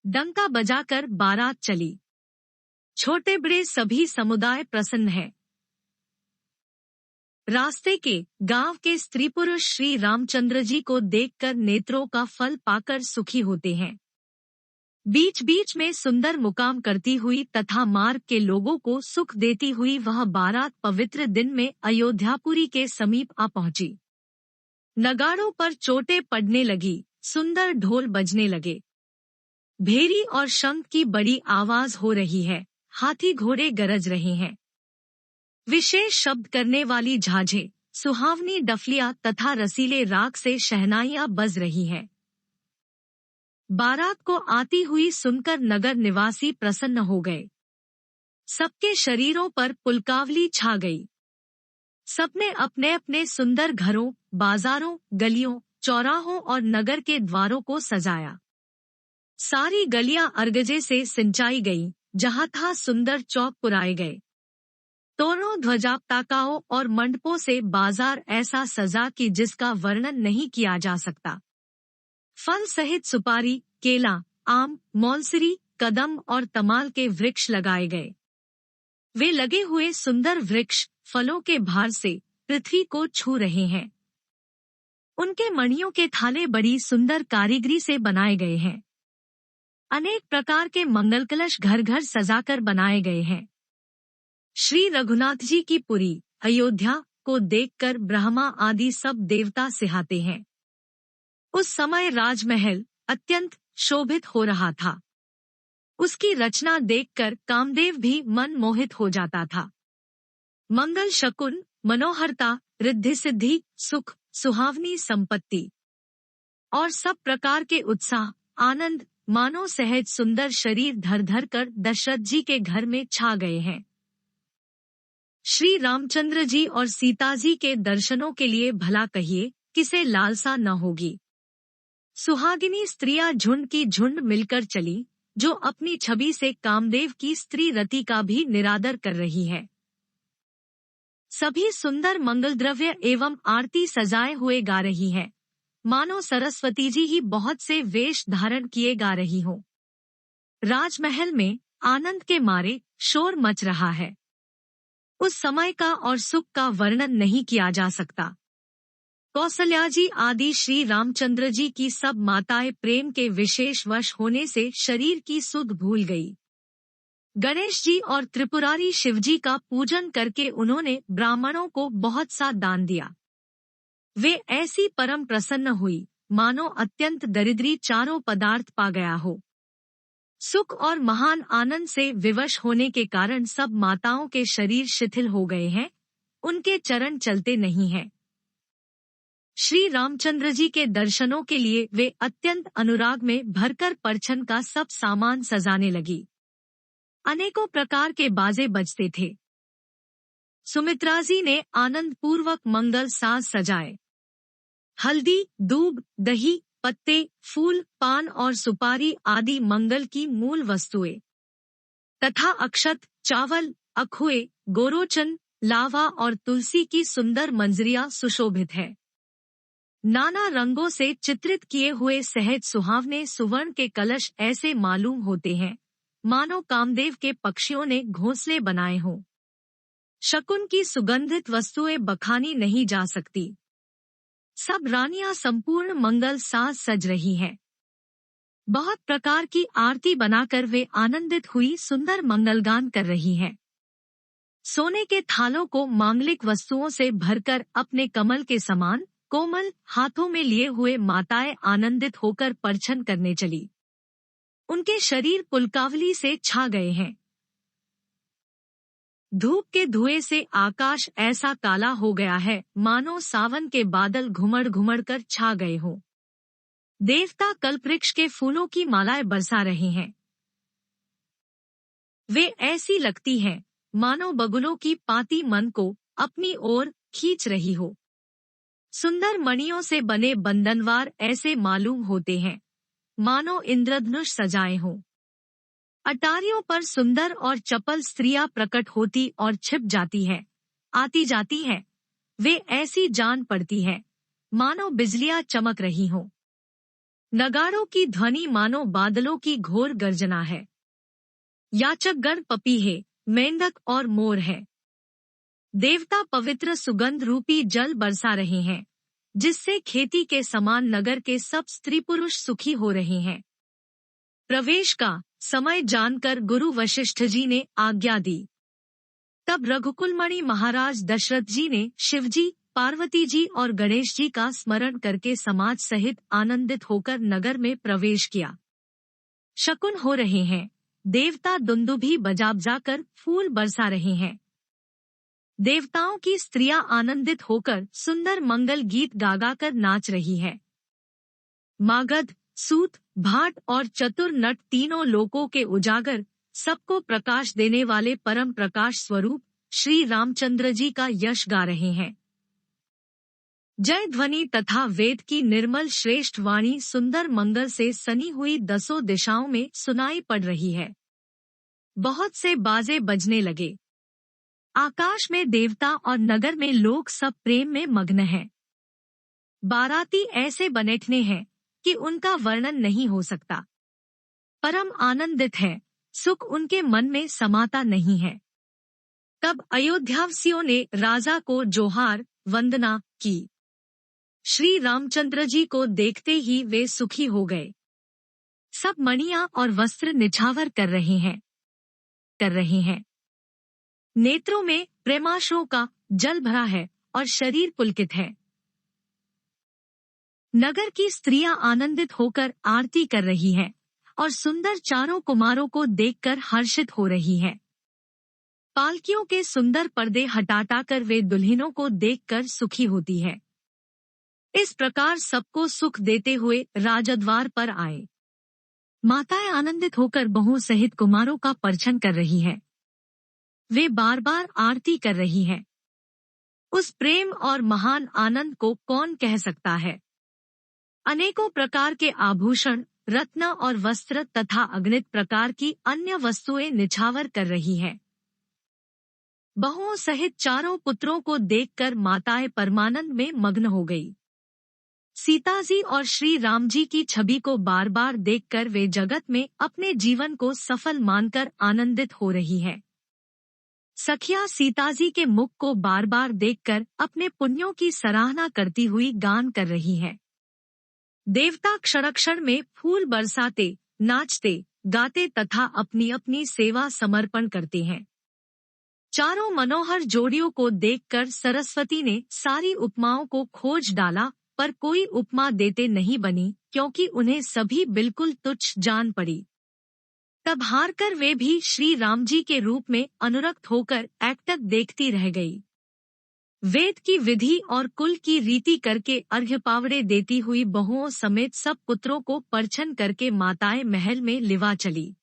डंका बजाकर बारात चली। छोटे बड़े सभी समुदाय प्रसन्न हैं। रास्ते के गांव के स्त्री पुरुष श्री रामचंद्र जी को देखकर नेत्रों का फल पाकर सुखी होते हैं। बीच बीच में सुंदर मुकाम करती हुई तथा मार्ग के लोगों को सुख देती हुई वह बारात पवित्र दिन में अयोध्यापुरी के समीप आ पहुंची। नगाड़ों पर चोटें पड़ने लगी, सुंदर ढोल बजने लगे। भेरी और शंख की बड़ी आवाज हो रही है, हाथी घोड़े गरज रहे हैं। विशेष शब्द करने वाली झांझें, सुहावनी डफलियां तथा रसीले राग से शहनाइयां बज रही हैं। बारात को आती हुई सुनकर नगर निवासी प्रसन्न हो गए। सबके शरीरों पर पुलकावली छा गई। सबने अपने अपने सुंदर घरों, बाजारों, गलियों, चौराहों और नगर के द्वारों को सजाया। सारी गलियां अरगजे से सिंचाई गईं, जहां था सुंदर चौक पुराए गए। तोरणों, ध्वजा पताकाओं और मंडपों से बाजार ऐसा सजा कि जिसका वर्णन नहीं किया जा सकता। फल सहित सुपारी, केला, आम, मौलसरी, कदम और तमाल के वृक्ष लगाए गए। वे लगे हुए सुंदर वृक्ष फलों के भार से पृथ्वी को छू रहे हैं। उनके मणियों के थाले बड़ी सुंदर कारीगरी से बनाए गए हैं। अनेक प्रकार के मंगल कलश घर घर सजाकर बनाए गए हैं। श्री रघुनाथ जी की पुरी अयोध्या को देखकर ब्रह्मा आदि सब देवता सिहाते हैं। उस समय राजमहल अत्यंत शोभित हो रहा था। उसकी रचना देखकर कामदेव भी मन मोहित हो जाता था। मंगल शकुन, मनोहरता, रिद्धि सिद्धि, सुख, सुहावनी संपत्ति और सब प्रकार के उत्साह, आनंद मानो सहज सुंदर शरीर धर धर कर दशरथ जी के घर में छा गए हैं। श्री रामचंद्र जी और सीता जी के दर्शनों के लिए भला कहिए किसे लालसा न होगी। सुहागिनी स्त्रियां झुंड की झुंड मिलकर चली, जो अपनी छवि से कामदेव की स्त्री रति का भी निरादर कर रही है। सभी सुंदर मंगल द्रव्य एवं आरती सजाए हुए गा रही है, मानो सरस्वती जी ही बहुत से वेश धारण किए गा रही हो। राजमहल में आनंद के मारे शोर मच रहा है। उस समय का और सुख का वर्णन नहीं किया जा सकता। कौसल्या जी आदि श्री रामचंद्र जी की सब माताएं प्रेम के विशेष वश होने से शरीर की सुध भूल गई। गणेश जी और त्रिपुरारी शिवजी का पूजन करके उन्होंने ब्राह्मणों को बहुत सा दान दिया। वे ऐसी परम प्रसन्न हुई, मानो अत्यंत दरिद्री चारों पदार्थ पा गया हो। सुख और महान आनंद से विवश होने के कारण सब माताओं के शरीर शिथिल हो गए हैं, उनके चरण चलते नहीं हैं। श्री रामचंद्र जी के दर्शनों के लिए वे अत्यंत अनुराग में भरकर परछन का सब सामान सजाने लगी। अनेकों प्रकार के बाजे बजते थे। सुमित्रा जी ने आनंद पूर्वक मंगल साज सजाए। हल्दी, दूब, दही, पत्ते, फूल, पान और सुपारी आदि मंगल की मूल वस्तुएं तथा अक्षत, चावल, अखुए, गोरोचन, लावा और तुलसी की सुंदर मंजरियां सुशोभित है। नाना रंगों से चित्रित किए हुए सहज सुहावने सुवर्ण के कलश ऐसे मालूम होते हैं, मानो कामदेव के पक्षियों ने घोंसले बनाए हों। शकुन की सुगंधित वस्तुएं बखानी नहीं जा सकती। सब रानियां संपूर्ण मंगल साज सज रही हैं। बहुत प्रकार की आरती बनाकर वे आनंदित हुई सुंदर मंगलगान कर रही हैं। सोने के थालों को मांगलिक वस्तुओं से भरकर अपने कमल के समान कोमल हाथों में लिए हुए माताएं आनंदित होकर परछन करने चली। उनके शरीर पुलकावली से छा गए हैं। धूप के धुएं से आकाश ऐसा काला हो गया है, मानो सावन के बादल घुमड़ घुमड़ कर छा गए हों। देवता कल्पवृक्ष के फूलों की मालाएं बरसा रहे हैं। वे ऐसी लगती हैं, मानो बगुलों की पाती मन को अपनी ओर खींच रही हो। सुंदर मणियों से बने बंधनवार ऐसे मालूम होते हैं, मानो इंद्रधनुष सजाए हों। अटारियों पर सुंदर और चपल स्त्रियां प्रकट होती और छिप जाती है, आती जाती है। वे ऐसी जान पड़ती है, मानो बिजलियां चमक रही हों। नगाड़ों की ध्वनि मानो बादलों की घोर गर्जना है। याचकगण पपीहे, मेंढक और मोर है। देवता पवित्र सुगंध रूपी जल बरसा रहे हैं, जिससे खेती के समान नगर के सब स्त्री पुरुष सुखी हो रहे हैं। प्रवेश का समय जानकर गुरु वशिष्ठ जी ने आज्ञा दी। तब रघुकुलमणि महाराज दशरथ जी ने शिवजी, पार्वती जी और गणेश जी का स्मरण करके समाज सहित आनंदित होकर नगर में प्रवेश किया। शकुन हो रहे हैं, देवता दुंदुभी बजाकर फूल बरसा रहे हैं। देवताओं की स्त्रियां आनंदित होकर सुंदर मंगल गीत गाकर नाच रही है। मागध, सूत, भाट और चतुर नट तीनों लोकों के उजागर, सबको प्रकाश देने वाले परम प्रकाश स्वरूप श्री रामचंद्र जी का यश गा रहे हैं। जय ध्वनि तथा वेद की निर्मल श्रेष्ठ वाणी सुंदर मंगल से सनी हुई दसों दिशाओं में सुनाई पड़ रही है। बहुत से बाजे बजने लगे। आकाश में देवता और नगर में लोग सब प्रेम में मग्न हैं। बाराती ऐसे बनेठने हैं कि उनका वर्णन नहीं हो सकता। परम आनंदित है, सुख उनके मन में समाता नहीं है। तब अयोध्यावासियों ने राजा को जोहार वंदना की। श्री रामचंद्र जी को देखते ही वे सुखी हो गए। सब मणियां और वस्त्र निछावर कर रहे हैं। नेत्रों में प्रेमाश्रु का जल भरा है और शरीर पुलकित है। नगर की स्त्रियां आनंदित होकर आरती कर रही हैं और सुंदर चारों कुमारों को देखकर हर्षित हो रही है। पालकियों के सुंदर पर्दे हटाकर वे दुल्हनों को देखकर सुखी होती है। इस प्रकार सबको सुख देते हुए राजद्वार पर आए। माताएं आनंदित होकर बहुओं सहित कुमारों का परिछन कर रही है। वे बार बार आरती कर रही हैं। उस प्रेम और महान आनंद को कौन कह सकता है। अनेकों प्रकार के आभूषण, रत्न और वस्त्र तथा अगणित प्रकार की अन्य वस्तुएं निछावर कर रही है। बहुओं सहित चारों पुत्रों को देखकर माताएं परमानंद में मग्न हो गई। सीता जी और श्री राम जी की छवि को बार बार देखकर वे जगत में अपने जीवन को सफल मानकर आनंदित हो रही है। सखियां सीताजी के मुख को बार बार देखकर अपने पुण्यों की सराहना करती हुई गान कर रही है। देवता क्षण क्षण में फूल बरसाते, नाचते, गाते तथा अपनी अपनी सेवा समर्पण करते हैं। चारों मनोहर जोड़ियों को देखकर सरस्वती ने सारी उपमाओं को खोज डाला, पर कोई उपमा देते नहीं बनी, क्योंकि उन्हें सभी बिल्कुल तुच्छ जान पड़ी। तब हारकर वे भी श्री राम जी के रूप में अनुरक्त होकर एकटक देखती रह गई। वेद की विधि और कुल की रीति करके अर्घ्य पावड़े देती हुई बहुओं समेत सब पुत्रों को परछन करके माताएं महल में लिवा चली।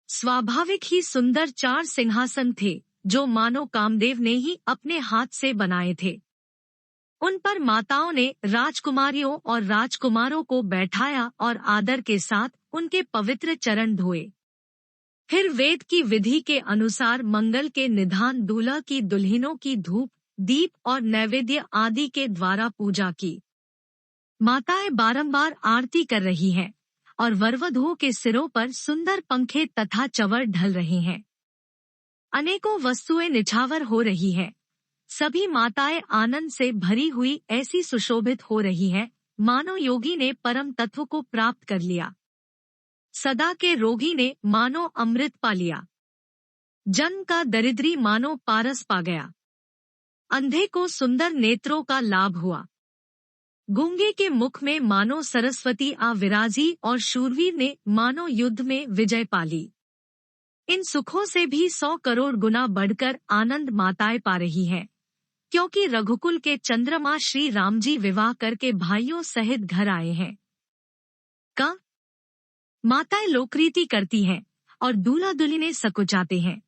स्वाभाविक ही सुंदर 4 सिंहासन थे, जो मानो कामदेव ने ही अपने हाथ से बनाए थे। उन पर माताओं ने राजकुमारियों और राजकुमारों को बैठाया और आदर के साथ उनके पवित्र चरण धोए। फिर वेद की विधि के अनुसार मंगल के निधान दूल्हा की दुल्हनों की धूप, दीप और नैवेद्य आदि के द्वारा पूजा की। माताएं बारंबार आरती कर रही हैं और वरवधुओं के सिरों पर सुंदर पंखे तथा चवर ढल रहे हैं। अनेकों वस्तुएं निछावर हो रही है। सभी माताएं आनंद से भरी हुई ऐसी सुशोभित हो रही हैं, मानो योगी ने परम तत्व को प्राप्त कर लिया। सदा के रोगी ने मानो अमृत पा लिया। जन्म का दरिद्री मानो पारस पा गया। अंधे को सुंदर नेत्रों का लाभ हुआ। गूंगे के मुख में मानो सरस्वती आ विराजी और शूरवीर ने मानो युद्ध में विजय पाली। इन सुखों से भी 100 करोड़ गुना बढ़कर आनंद माताएं पा रही हैं, क्योंकि रघुकुल के चंद्रमा श्री राम जी विवाह करके भाइयों सहित घर आए हैं। माताएं लोकरीति करती हैं और दूल्हा दुल्हनें सकुचाते हैं।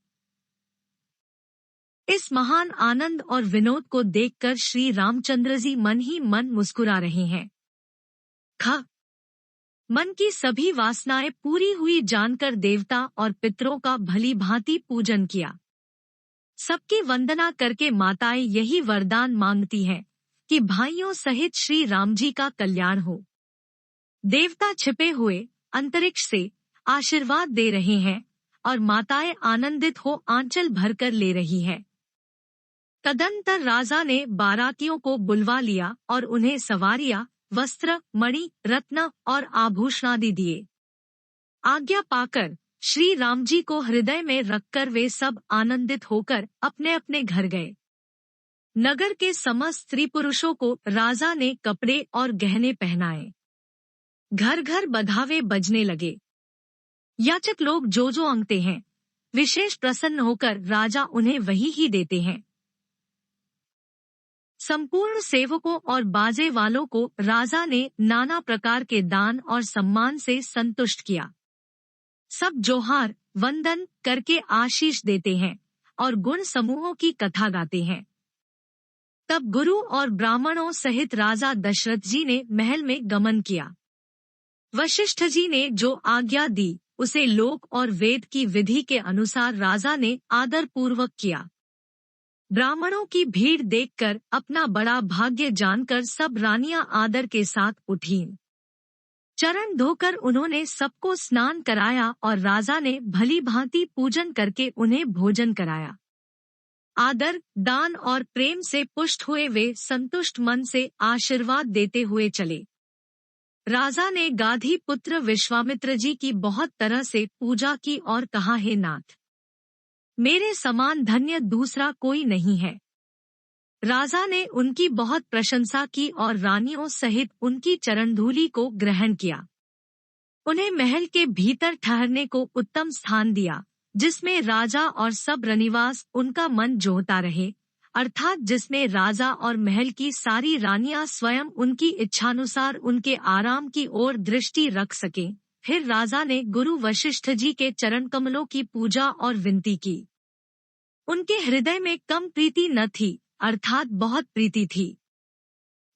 इस महान आनंद और विनोद को देखकर श्री रामचंद्र जी मन ही मन मुस्कुरा रहे हैं। मन की सभी वासनाएं पूरी हुई जानकर देवता और पितरों का भली भांति पूजन किया। सबकी वंदना करके माताएं यही वरदान मांगती हैं कि भाइयों सहित श्री राम जी का कल्याण हो। देवता छिपे हुए अंतरिक्ष से आशीर्वाद दे रहे हैं और माताएं आनंदित हो आंचल भरकर ले रही है। तदंतर राजा ने बारातियों को बुलवा लिया और उन्हें सवारियां, वस्त्र, मणि, रत्न और आभूषणादि दिए। आज्ञा पाकर श्री राम जी को हृदय में रखकर वे सब आनंदित होकर अपने अपने घर गए। नगर के समस्त स्त्री पुरुषों को राजा ने कपड़े और गहने पहनाए। घर घर बधावे बजने लगे। याचक लोग जो जो मांगते हैं, विशेष प्रसन्न होकर राजा उन्हें वही ही देते हैं। संपूर्ण सेवकों और बाजे वालों को राजा ने नाना प्रकार के दान और सम्मान से संतुष्ट किया। सब जोहार वंदन करके आशीष देते हैं और गुण समूहों की कथा गाते हैं। तब गुरु और ब्राह्मणों सहित राजा दशरथ जी ने महल में गमन किया। वशिष्ठ जी ने जो आज्ञा दी उसे लोक और वेद की विधि के अनुसार राजा ने आदर पूर्वक किया। ब्राह्मणों की भीड़ देखकर अपना बड़ा भाग्य जानकर सब रानियां आदर के साथ उठीं। चरण धोकर उन्होंने सबको स्नान कराया और राजा ने भली भांति पूजन करके उन्हें भोजन कराया। आदर, दान और प्रेम से पुष्ट हुए वे संतुष्ट मन से आशीर्वाद देते हुए चले। राजा ने गाधी पुत्र विश्वामित्र जी की बहुत तरह से पूजा की और कहा, हे नाथ, मेरे समान धन्य दूसरा कोई नहीं है। राजा ने उनकी बहुत प्रशंसा की और रानियों सहित उनकी चरणधूलि को ग्रहण किया। उन्हें महल के भीतर ठहरने को उत्तम स्थान दिया, जिसमें राजा और सब रनिवास उनका मन जोहता रहे, अर्थात जिसमें राजा और महल की सारी रानियां स्वयं उनकी इच्छानुसार उनके आराम की ओर दृष्टि रख सकें। फिर राजा ने गुरु वशिष्ठ जी के चरण कमलों की पूजा और विनती की। उनके हृदय में कम प्रीति न थी, अर्थात बहुत प्रीति थी।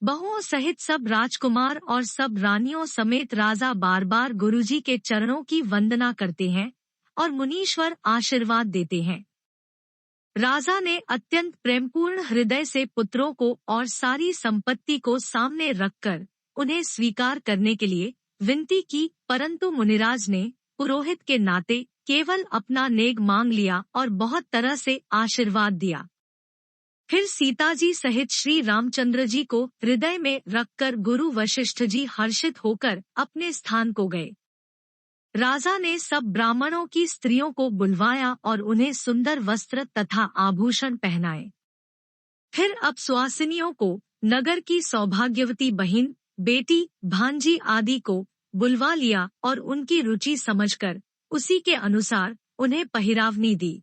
बहुओं सहित सब राजकुमार और सब रानियों समेत राजा बार बार गुरुजी के चरणों की वंदना करते हैं और मुनीश्वर आशीर्वाद देते हैं। राजा ने अत्यंत प्रेमपूर्ण हृदय से पुत्रों को और सारी संपत्ति को सामने रखकर उन्हें स्वीकार करने के लिए विनती की, परंतु मुनिराज ने पुरोहित के नाते केवल अपना नेग मांग लिया और बहुत तरह से आशीर्वाद दिया। फिर सीता जी सहित श्री रामचंद्र जी को हृदय में रखकर गुरु वशिष्ठ जी हर्षित होकर अपने स्थान को गए। राजा ने सब ब्राह्मणों की स्त्रियों को बुलवाया और उन्हें सुंदर वस्त्र तथा आभूषण पहनाए। फिर अब सुहासिनियों को, नगर की सौभाग्यवती बहिन, बेटी, भांजी आदि को बुलवा लिया और उनकी रुचि समझकर उसी के अनुसार उन्हें पहिरावनी दी।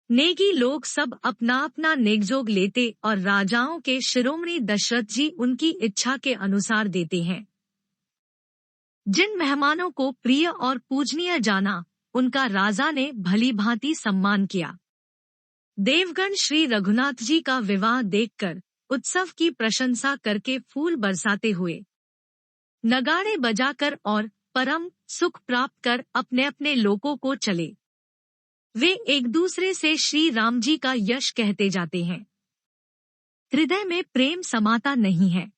नेगी लोग सब अपना अपना नेगजोग लेते और राजाओं के शिरोमणि दशरथ जी उनकी इच्छा के अनुसार देते हैं। जिन मेहमानों को प्रिय और पूजनीय जाना, उनका राजा ने भली भांति सम्मान किया। देवगण श्री रघुनाथ जी का विवाह देखकर उत्सव की प्रशंसा करके फूल बरसाते हुए, नगाड़े बजाकर और परम सुख प्राप्त कर अपने अपने लोकों को चले। वे एक दूसरे से श्री राम जी का यश कहते जाते हैं। हृदय में प्रेम समाता नहीं है।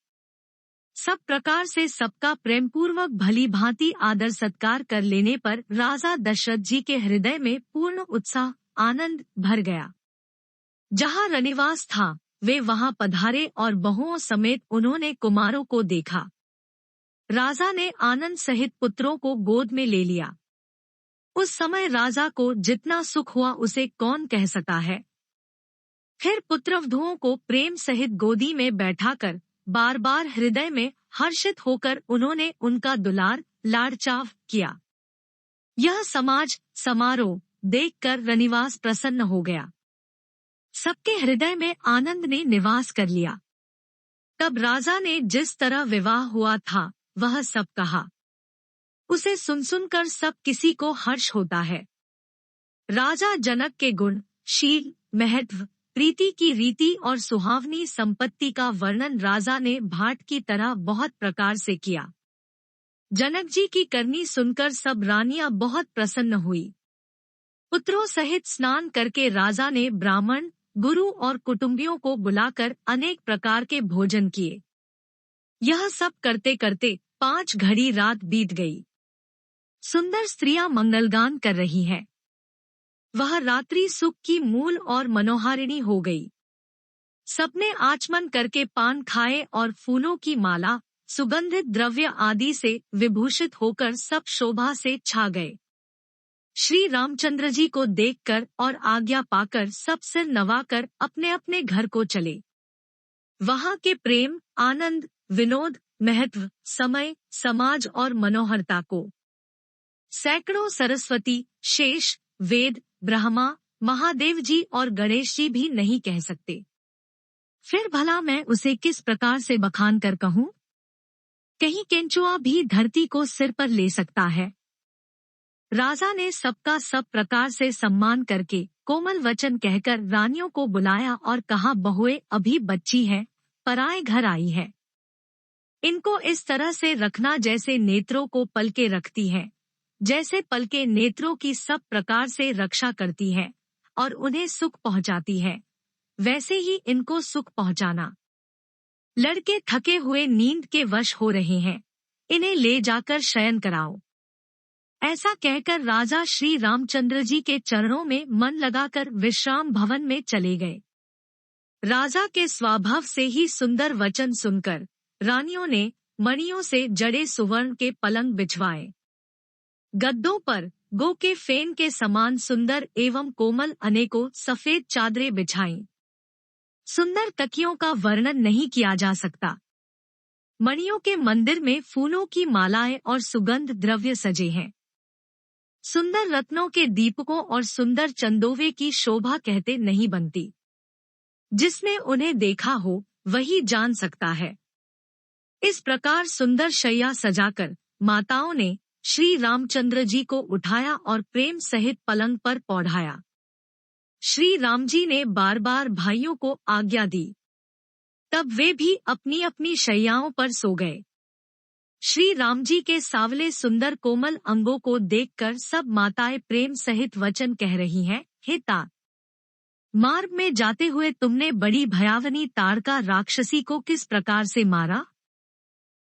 सब प्रकार से सबका प्रेमपूर्वक भली भांति आदर सत्कार कर लेने पर राजा दशरथ जी के हृदय में पूर्ण उत्साह, आनंद भर गया। जहाँ रनिवास था वे वहाँ पधारे और बहुओं समेत उन्होंने कुमारों को देखा। राजा ने आनंद सहित पुत्रों को गोद में ले लिया। उस समय राजा को जितना सुख हुआ उसे कौन कह सकता है। फिर पुत्रवधुओं को प्रेम सहित गोदी में बैठाकर बार बार हृदय में हर्षित होकर उन्होंने उनका दुलार लाड़चाव किया। यह समारोह देखकर रनिवास प्रसन्न हो गया। सबके हृदय में आनंद ने निवास कर लिया। तब राजा ने जिस तरह विवाह हुआ था वह सब कहा। उसे सुनकर सब किसी को हर्ष होता है। राजा जनक के गुण, शील, महत्व, प्रीति की रीति और सुहावनी संपत्ति का वर्णन राजा ने भाट की तरह बहुत प्रकार से किया। जनक जी की करनी सुनकर सब रानियां बहुत प्रसन्न हुई। पुत्रों सहित स्नान करके राजा ने ब्राह्मण, गुरु और कुटुंबियों को बुलाकर अनेक प्रकार के भोजन किए। यह सब करते करते 5 घड़ी रात बीत गई। सुंदर स्त्रियां मंगलगान कर रही हैं। वह रात्रि सुख की मूल और मनोहारिणी हो गई। सबने आचमन करके पान खाए और फूलों की माला, सुगंधित द्रव्य आदि से विभूषित होकर सब शोभा से छा गए। श्री रामचंद्र जी को देखकर और आज्ञा पाकर सब सिर नवाकर अपने अपने घर को चले। वहां के प्रेम, आनंद, विनोद, महत्व, समय, समाज और मनोहरता को सैकड़ों सरस्वती, शेष, वेद, ब्रह्मा, महादेव जी और गणेश जी भी नहीं कह सकते। फिर भला मैं उसे किस प्रकार से बखान कर कहूं? कहीं केंचुआ भी धरती को सिर पर ले सकता है। राजा ने सबका सब प्रकार से सम्मान करके कोमल वचन कहकर रानियों को बुलाया और कहा, बहुएं अभी बच्ची है, पराए घर आई है। इनको इस तरह से रखना जैसे नेत्रों को पलके रखती है, जैसे पलके नेत्रों की सब प्रकार से रक्षा करती है और उन्हें सुख पहुंचाती है, वैसे ही इनको सुख पहुंचाना। लड़के थके हुए नींद के वश हो रहे हैं, इन्हें ले जाकर शयन कराओ। ऐसा कहकर राजा श्री रामचंद्र जी के चरणों में मन लगाकर विश्राम भवन में चले गए। राजा के स्वभाव से ही सुंदर वचन सुनकर रानियों ने मणियों से जड़े सुवर्ण के पलंग बिछवाए। गद्दों पर गो के फेन के समान सुंदर एवं कोमल अनेकों सफेद चादरें बिछाईं। सुंदर तकियों का वर्णन नहीं किया जा सकता। मणियों के मंदिर में फूलों की मालाएं और सुगंध द्रव्य सजे हैं। सुंदर रत्नों के दीपकों और सुंदर चंदोवे की शोभा कहते नहीं बनती। जिसने उन्हें देखा हो वही जान सकता है। इस प्रकार सुंदर शैया सजाकर माताओं ने श्री रामचंद्र जी को उठाया और प्रेम सहित पलंग पर पौढ़ाया। श्री राम जी ने बार बार भाइयों को आज्ञा दी। तब वे भी अपनी अपनी शैयाओं पर सो गए। श्री राम जी के सावले सुंदर कोमल अंगों को देखकर सब माताएं प्रेम सहित वचन कह रही हैं, हे तात, मार्ग में जाते हुए तुमने बड़ी भयावनी ताड़का राक्षसी को किस प्रकार से मारा?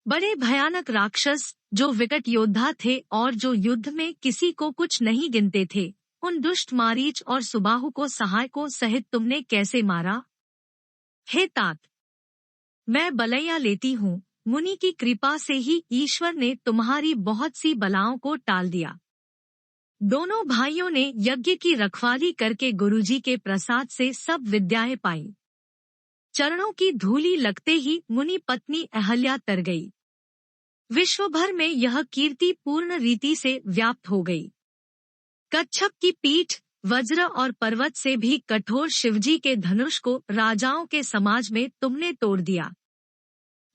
बड़े भयानक राक्षस जो विकट योद्धा थे और जो युद्ध में किसी को कुछ नहीं गिनते थे, उन दुष्ट मारीच और सुबाहु को सहायकों सहित तुमने कैसे मारा? हे तात, मैं बलैया लेती हूँ, मुनि की कृपा से ही ईश्वर ने तुम्हारी बहुत सी बलाओं को टाल दिया। दोनों भाइयों ने यज्ञ की रखवाली करके गुरुजी के प्रसाद से सब विद्याएं पाई। चरणों की धूली लगते ही मुनि पत्नी अहल्या तर गई। विश्व भर में यह कीर्ति पूर्ण रीति से व्याप्त हो गई। कच्छप की पीठ, वज्र और पर्वत से भी कठोर शिवजी के धनुष को राजाओं के समाज में तुमने तोड़ दिया।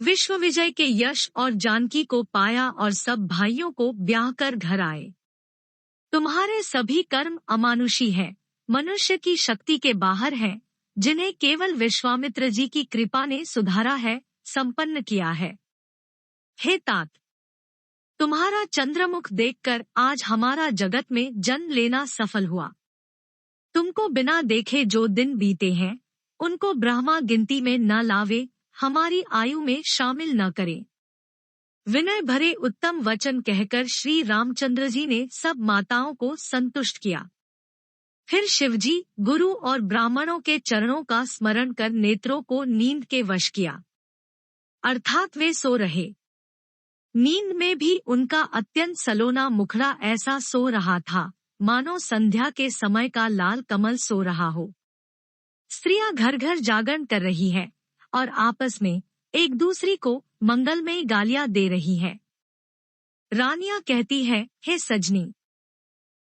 विश्व विजय के यश और जानकी को पाया और सब भाइयों को ब्याह कर घर आए। तुम्हारे सभी कर्म अमानुषी हैं, मनुष्य की शक्ति के बाहर हैं, जिन्हें केवल विश्वामित्र जी की कृपा ने सुधारा है, संपन्न किया है। हे तात, तुम्हारा चंद्रमुख देखकर आज हमारा जगत में जन्म लेना सफल हुआ। तुमको बिना देखे जो दिन बीते हैं, उनको ब्रह्मा गिनती में न लावे, हमारी आयु में शामिल न करे। विनय भरे उत्तम वचन कहकर श्री रामचंद्र जी ने सब माताओं को संतुष्ट किया। फिर शिवजी, गुरु और ब्राह्मणों के चरणों का स्मरण कर नेत्रों को नींद के वश किया, अर्थात वे सो रहे। नींद में भी उनका अत्यंत सलोना मुखड़ा ऐसा सो रहा था, मानो संध्या के समय का लाल कमल सो रहा हो। स्त्रियां घर घर जागरण कर रही हैं और आपस में एक दूसरी को मंगलमयी गालियां दे रही हैं। रानियां कहती हैं, हे सजनी,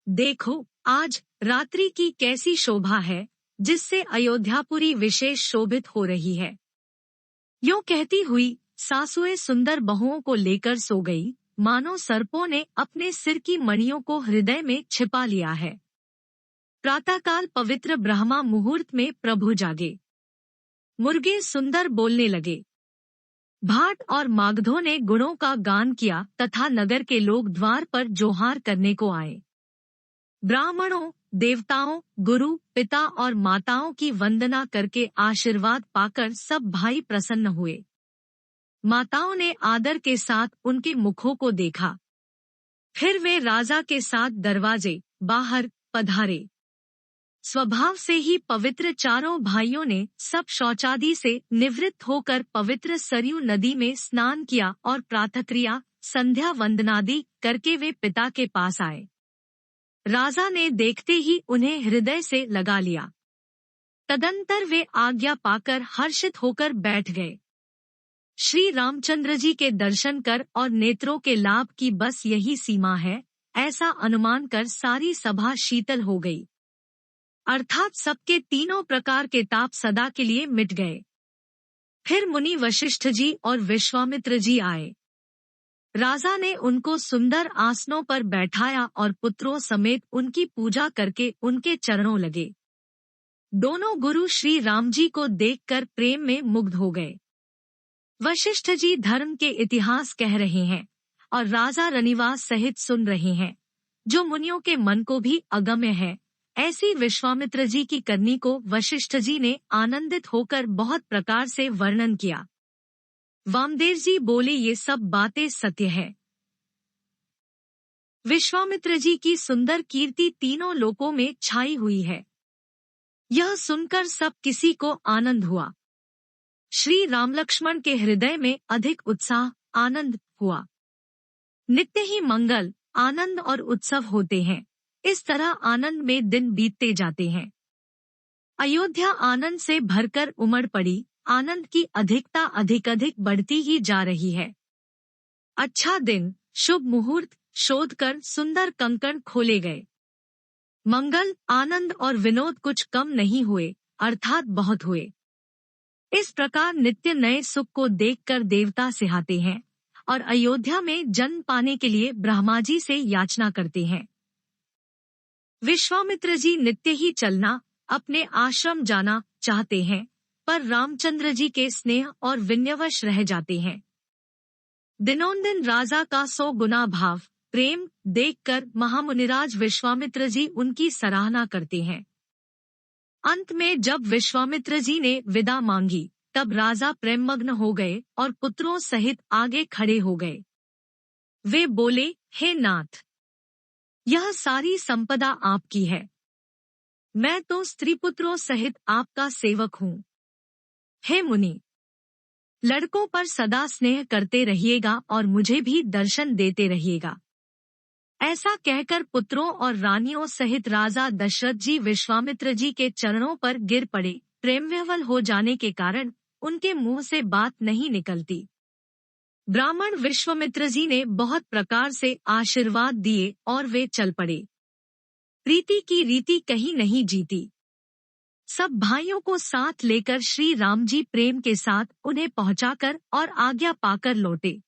देखो आज रात्रि की कैसी शोभा है, जिससे अयोध्यापुरी विशेष शोभित हो रही है। यूं कहती हुई सासुएं सुंदर बहुओं को लेकर सो गई, मानो सर्पों ने अपने सिर की मणियों को हृदय में छिपा लिया है। प्रातःकाल पवित्र ब्रह्मा मुहूर्त में प्रभु जागे। मुर्गे सुंदर बोलने लगे। भाट और मागधों ने गुणों का गान किया तथा नगर के लोग द्वार पर जोहार करने को आए। ब्राह्मणों, देवताओं, गुरु, पिता और माताओं की वंदना करके आशीर्वाद पाकर सब भाई प्रसन्न हुए। माताओं ने आदर के साथ उनके मुखों को देखा। फिर वे राजा के साथ दरवाजे बाहर पधारे। स्वभाव से ही पवित्र चारों भाइयों ने सब शौचादि से निवृत्त होकर पवित्र सरयू नदी में स्नान किया और प्रातःक्रिया संध्या वंदनादि करके वे पिता के पास आए। राजा ने देखते ही उन्हें हृदय से लगा लिया। तदंतर वे आज्ञा पाकर हर्षित होकर बैठ गए। श्री रामचंद्र जी के दर्शन कर और नेत्रों के लाभ की बस यही सीमा है, ऐसा अनुमान कर सारी सभा शीतल हो गई। अर्थात सबके तीनों प्रकार के ताप सदा के लिए मिट गए। फिर मुनि वशिष्ठ जी और विश्वामित्र जी आए। राजा ने उनको सुंदर आसनों पर बैठाया और पुत्रों समेत उनकी पूजा करके उनके चरणों लगे। दोनों गुरु श्री राम जी को देखकर प्रेम में मुग्ध हो गए। वशिष्ठ जी धर्म के इतिहास कह रहे हैं और राजा रनिवास सहित सुन रहे हैं, जो मुनियों के मन को भी अगम्य है। ऐसी विश्वामित्र जी की करनी को वशिष्ठ जी ने आनंदित होकर बहुत प्रकार से वर्णन किया। वामदेव जी बोले, ये सब बातें सत्य है। विश्वामित्र जी की सुंदर कीर्ति तीनों लोकों में छाई हुई है। यह सुनकर सब किसी को आनंद हुआ। श्री राम लक्ष्मण के हृदय में अधिक उत्साह आनंद हुआ। नित्य ही मंगल आनंद और उत्सव होते हैं। इस तरह आनंद में दिन बीतते जाते हैं। अयोध्या आनंद से भरकर उमड़ पड़ी। आनंद की अधिकता अधिक बढ़ती ही जा रही है। अच्छा दिन, शुभ मुहूर्त शोध कर सुंदर कंकण खोले गए। मंगल आनंद और विनोद कुछ कम नहीं हुए, अर्थात बहुत हुए। इस प्रकार नित्य नए सुख को देखकर देवता सिहाते हैं और अयोध्या में जन्म पाने के लिए ब्रह्मा जी से याचना करते हैं। विश्वामित्र जी नित्य ही चलना, अपने आश्रम जाना चाहते हैं, पर रामचंद्र जी के स्नेह और विनयवश रह जाते हैं। दिनोंदिन राजा का 100 गुना भाव प्रेम देखकर महामुनिराज विश्वामित्र जी उनकी सराहना करते हैं। अंत में जब विश्वामित्र जी ने विदा मांगी, तब राजा प्रेममग्न हो गए और पुत्रों सहित आगे खड़े हो गए। वे बोले, हे नाथ, यह सारी संपदा आपकी है। मैं तो स्त्री पुत्रों सहित आपका सेवक हूँ। हे मुनि, लड़कों पर सदा स्नेह करते रहिएगा और मुझे भी दर्शन देते रहिएगा। ऐसा कहकर पुत्रों और रानियों सहित राजा दशरथ जी विश्वामित्र जी के चरणों पर गिर पड़े। प्रेमविह्वल हो जाने के कारण उनके मुंह से बात नहीं निकलती। ब्राह्मण विश्वामित्र जी ने बहुत प्रकार से आशीर्वाद दिए और वे चल पड़े। प्रीति की रीति कहीं नहीं जीती। सब भाइयों को साथ लेकर श्री राम जी प्रेम के साथ उन्हें पहुंचाकर और आज्ञा पाकर लौटे।